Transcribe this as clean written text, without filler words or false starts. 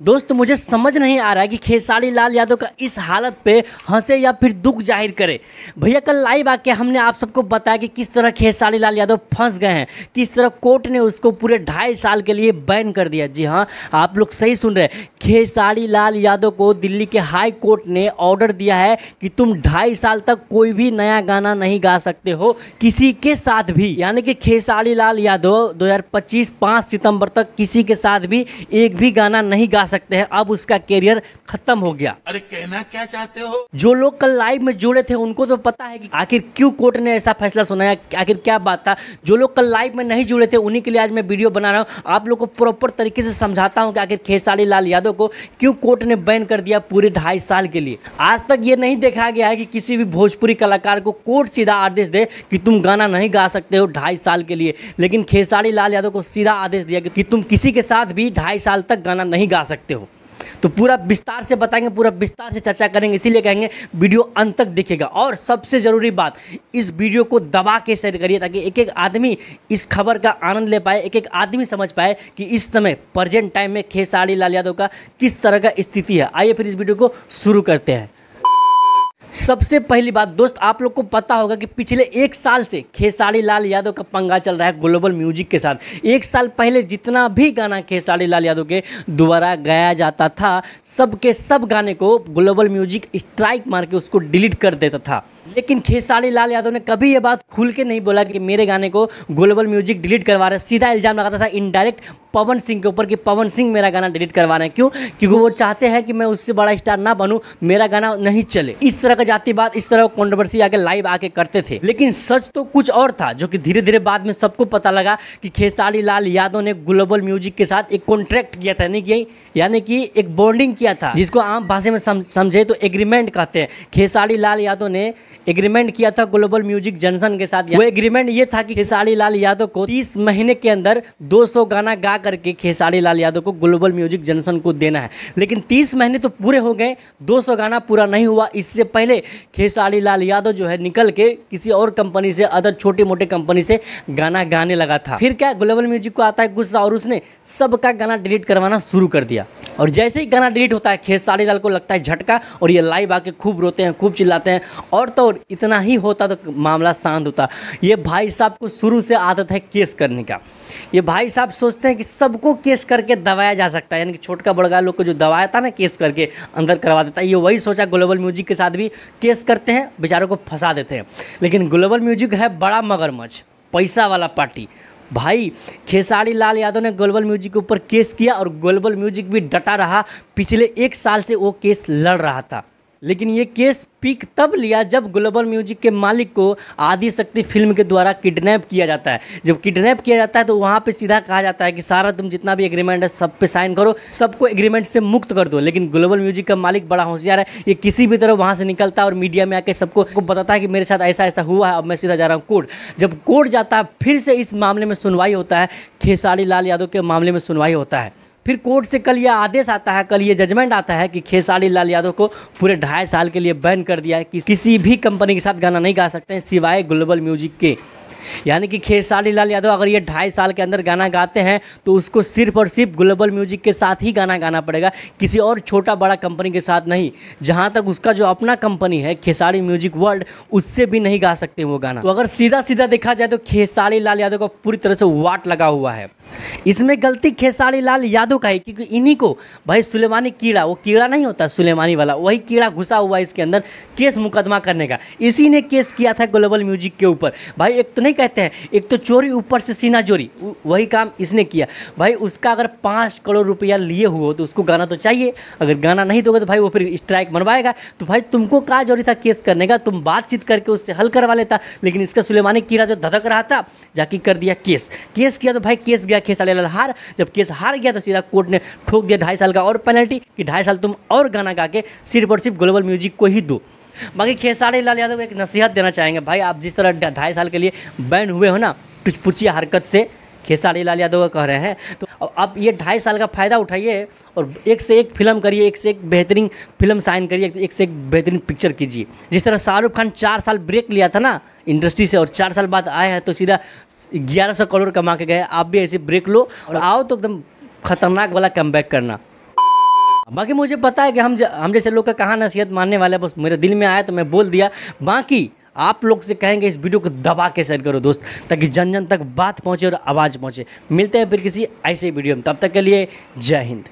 दोस्त मुझे समझ नहीं आ रहा है कि खेसारी लाल यादव का इस हालत पे हंसे या फिर दुख जाहिर करे। भैया कल लाइव आके हमने आप सबको बताया कि किस तरह खेसारी लाल यादव फंस गए हैं, किस तरह कोर्ट ने उसको पूरे 2.5 साल के लिए बैन कर दिया। जी हाँ, आप लोग सही सुन रहे हैं। खेसारी लाल यादव को दिल्ली के हाई कोर्ट ने ऑर्डर दिया है कि तुम 2.5 साल तक कोई भी नया गाना नहीं गा सकते हो किसी के साथ भी। यानी कि खेसारी लाल यादव 2025 5 सितंबर तक किसी के साथ भी एक भी गाना नहीं गा सकते हैं। अब उसका कैरियर खत्म हो गया। अरे कहना क्या चाहते हो? जो लोग कल लाइव में जुड़े थे उनको तो पता है कि आखिर क्यों कोर्ट ने ऐसा फैसला सुनाया, आखिर क्या बात था। जो लोग कल लाइव में नहीं जुड़े थे उन्हीं के लिए आज मैं वीडियो बना रहा हूं। आप लोग को प्रॉपर तरीके से समझाता हूं कि आखिर खेसारी लाल यादव को क्यों कोर्ट ने बैन कर दिया पूरे 2.5 साल के लिए। आज तक ये नहीं देखा गया है कि किसी भी भोजपुरी कलाकार को कोर्ट सीधा आदेश दे कि तुम गाना नहीं गा सकते हो 2.5 साल के लिए, लेकिन खेसारी लाल यादव को सीधा आदेश दिया कि तुम किसी के साथ भी 2.5 साल तक गाना नहीं गा सकते हो। तो पूरा विस्तार से बताएंगे, पूरा विस्तार से चर्चा करेंगे, इसीलिए कहेंगे वीडियो अंत तक दिखेगा। और सबसे ज़रूरी बात, इस वीडियो को दबा के शेयर करिए ताकि एक एक आदमी इस खबर का आनंद ले पाए, एक एक आदमी समझ पाए कि इस समय प्रेजेंट टाइम में खेसारी लाल यादव का किस तरह का स्थिति है। आइए फिर इस वीडियो को शुरू करते हैं। सबसे पहली बात दोस्त, आप लोग को पता होगा कि पिछले 1 साल से खेसारी लाल यादव का पंगा चल रहा है ग्लोबल म्यूजिक के साथ। 1 साल पहले जितना भी गाना खेसारी लाल यादव के द्वारा गाया जाता था, सब के सब गाने को ग्लोबल म्यूजिक स्ट्राइक मार के उसको डिलीट कर देता था। लेकिन खेसारी लाल यादव ने कभी ये बात खुल के नहीं बोला कि मेरे गाने को ग्लोबल म्यूजिक डिलीट करवा रहे हैं। सीधा इल्ज़ाम लगाता था इनडायरेक्ट पवन सिंह के ऊपर कि पवन सिंह मेरा गाना डिलीट करवा रहे हैं। क्यों? क्योंकि वो चाहते हैं कि मैं उससे बड़ा स्टार ना बनूं, मेरा गाना नहीं चले। इस तरह का जाति बात, इस तरह का कंट्रोवर्सी आके लाइव आके करते थे। लेकिन सच तो कुछ और था, जो कि धीरे धीरे बाद में सबको पता लगा कि खेसारी लाल यादव ने ग्लोबल म्यूजिक के साथ एक कॉन्ट्रैक्ट किया था, यानी कि एक बॉन्डिंग किया था, जिसको आम भाषा में समझे तो एग्रीमेंट कहते हैं। खेसारी लाल यादव ने एग्रीमेंट किया था ग्लोबल म्यूजिक जंक्शन के साथ। वो एग्रीमेंट ये था कि खेसारी लाल यादव को 30 महीने के अंदर 200 गाना गा करके खेसारी लाल यादव को ग्लोबल म्यूजिक जंक्शन को देना है। लेकिन 30 महीने तो पूरे हो गए, 200 गाना पूरा नहीं हुआ। इससे पहले खेसारी लाल यादव जो है निकल के किसी और कंपनी से, अदर छोटे मोटे कंपनी से गाना गाने लगा था। फिर क्या, ग्लोबल म्यूजिक को आता है गुस्सा और उसने सबका गाना डिलीट करवाना शुरू कर दिया। और जैसे ही गाना डिलीट होता है खेसारी लाल को लगता है झटका, और ये लाइव आके खूब रोते हैं, खूब चिल्लाते हैं। और तो इतना ही होता तो मामला शांत होता। ये भाई साहब को शुरू से आदत है केस करने का। ये भाई साहब सोचते हैं कि सबको केस करके दबाया जा सकता है, यानी कि छोटका बड़का लोग को जो दबाया था ना, केस करके अंदर करवा देता है। ये वही सोचा ग्लोबल म्यूजिक के साथ भी केस करते हैं, बेचारों को फंसा देते हैं। लेकिन ग्लोबल म्यूजिक है बड़ा मगरमच्छ, पैसा वाला पार्टी। भाई खेसारी लाल यादव ने ग्लोबल म्यूजिक के ऊपर केस किया और ग्लोबल म्यूजिक भी डटा रहा। पिछले 1 साल से वो केस लड़ रहा था। लेकिन ये केस पीक तब लिया जब ग्लोबल म्यूजिक के मालिक को आदि शक्ति फिल्म के द्वारा किडनैप किया जाता है। जब किडनैप किया जाता है तो वहाँ पे सीधा कहा जाता है कि सारा तुम जितना भी एग्रीमेंट है सब पे साइन करो, सबको एग्रीमेंट से मुक्त कर दो। लेकिन ग्लोबल म्यूजिक का मालिक बड़ा होशियार है, ये किसी भी तरह वहाँ से निकलता है और मीडिया में आके सबको बताता है कि मेरे साथ ऐसा ऐसा हुआ है, अब मैं सीधा जा रहा हूँ कोर्ट। जब कोर्ट जाता है फिर से इस मामले में सुनवाई होता है, खेसारी लाल यादव के मामले में सुनवाई होता है। फिर कोर्ट से कल यह आदेश आता है, कल ये जजमेंट आता है कि खेसारी लाल यादव को पूरे 2.5 साल के लिए बैन कर दिया है कि किसी भी कंपनी के साथ गाना नहीं गा सकते हैं सिवाय ग्लोबल म्यूजिक के। यानी कि खेसारी लाल यादव अगर ये 2.5 साल के अंदर गाना गाते हैं तो उसको सिर्फ और सिर्फ ग्लोबल म्यूजिक के साथ ही गाना गाना पड़ेगा, किसी और छोटा बड़ा कंपनी के साथ नहीं। जहां तक उसका जो अपना कंपनी है खेसारी म्यूजिक वर्ल्ड, उससे भी नहीं गा सकते वो गाना। तो अगर सीधा सीधा देखा जाए तो खेसारी लाल यादव को पूरी तरह से वाट लगा हुआ है। इसमें गलती खेसारी लाल यादव का है, क्योंकि इन्हीं को भाई सुलेमानी कीड़ा, वो कीड़ा नहीं होता सुलेमानी वाला, वही कीड़ा घुसा हुआ है इसके अंदर केस मुकदमा करने का। इसी ने केस किया था ग्लोबल म्यूजिक के ऊपर। भाई एक तो नहीं कहते हैं, एक तो चोरी ऊपर से सीना चोरी, वही काम इसने किया। भाई उसका अगर 5 करोड़ रुपया लिए हुए तो उसको गाना तो चाहिए। अगर गाना नहीं दोगे तो भाई वो फिर स्ट्राइक बनवाएगा। तो भाई तुमको क्या जरूरी था केस करने का? तुम बातचीत करके उससे हल करवा लेता। लेकिन इसका सुलेमानी कीड़ा जो धधक रहा था, जाके कर दिया केस किया। तो भाई केस गया, खेसारी लाल हार। जब केस हार गया तो सीधा कोर्ट ने ठोक दिया 2.5 साल का और पेनल्टी कि 2.5 साल तुम और गाना गा के सिर्फ और सिर्फ ग्लोबल म्यूजिक को ही दो। बाकी खेसारी लाल यादव को एक नसीहत देना चाहेंगे, भाई आप जिस तरह 2.5 साल के लिए बैन हुए हो ना टुचपुचिया हरकत से, खेसारी लाल यादव कह रहे हैं, तो आप ये 2.5 साल का फ़ायदा उठाइए और एक से एक फिल्म करिए, एक से एक बेहतरीन फिल्म साइन करिए, एक से एक बेहतरीन पिक्चर कीजिए। जिस तरह शाहरुख खान 4 साल ब्रेक लिया था ना इंडस्ट्री से और 4 साल बाद आए हैं तो सीधा 1100 करोड़ कमा के गए। आप भी ऐसे ब्रेक लो और आओ तो एकदम खतरनाक वाला कमबैक करना। बाकी मुझे पता है कि हम जैसे लोग का कहाँ नसीहत मानने वाला है, बस मेरे दिल में आया तो मैं बोल दिया। बाकी आप लोग से कहेंगे इस वीडियो को दबा के शेयर करो दोस्त, ताकि जन जन तक बात पहुँचे और आवाज़ पहुँचे। मिलते हैं फिर किसी ऐसे वीडियो में, तब तक के लिए जय हिंद।